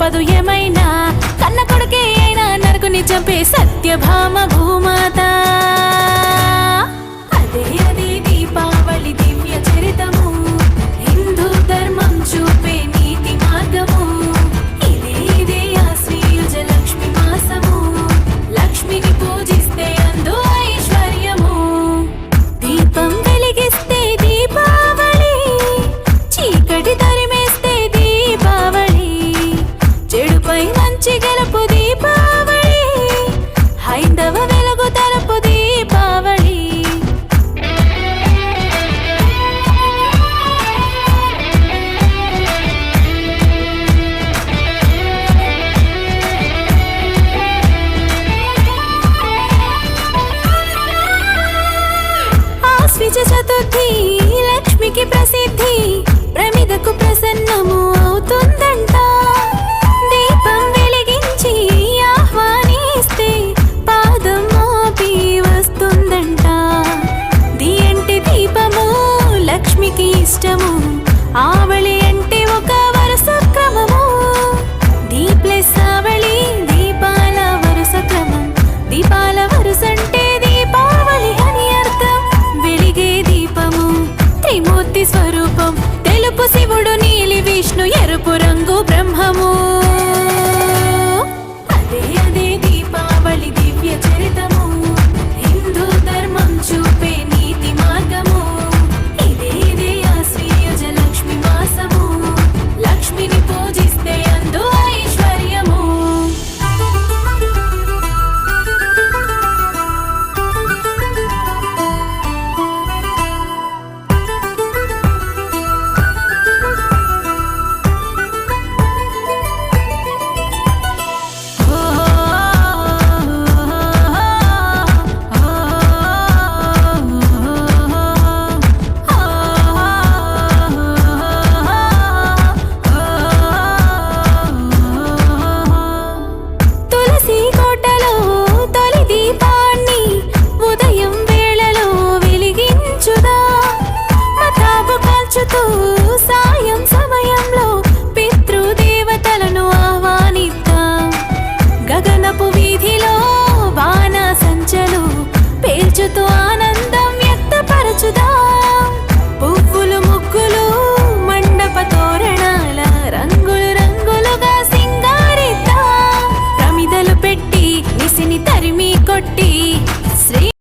తప్పదు ఏమైనా, కన్న కొడుకే అయినా నరకుని చంపే సత్యభామ భూమాత. అదే అదే దీపావళి దివ్య చరితము, హిందూ ధర్మం చూపే నీతి మార్గము. ఇదే ఇదే ఆశ్వయుజ లక్ష్మి మాసము, లక్ష్మిని పూజిస్తే అందు ఐశ్వర్యము. దీపం వెలిగిస్తే దీపావళి, చీకటి తరిమేస్తే దీపావళి, చెడుపై మంచి గెలుపు దీపావళి, హైందవ వెలుగు తరపు దీపావళి. ఆశ్విజ చతుర్థి లక్ష్మికి ప్రసిద్ధి, ప్రమిదకు ప్రసన్నము అవుతుందంట. దీపం వెలిగించి ఆహ్వానిస్తే పాదం మోపి వస్తుందంట. దియంటి దీపము లక్ష్మికి ఇష్టము, ఆవళి అంటే ఒక వరుస క్రమము. దీ ప్లస్ ఆవళి దీపాల వరుస క్రమం, దీపాల వరుసంటే దీపావళి అని అర్థం. వెలిగే దీపము త్రిమూర్తి స్వరూపం, తెలుపు శివుడు, నీలి విష్ణు, ఎరుపు రంగు బ్రహ్మము.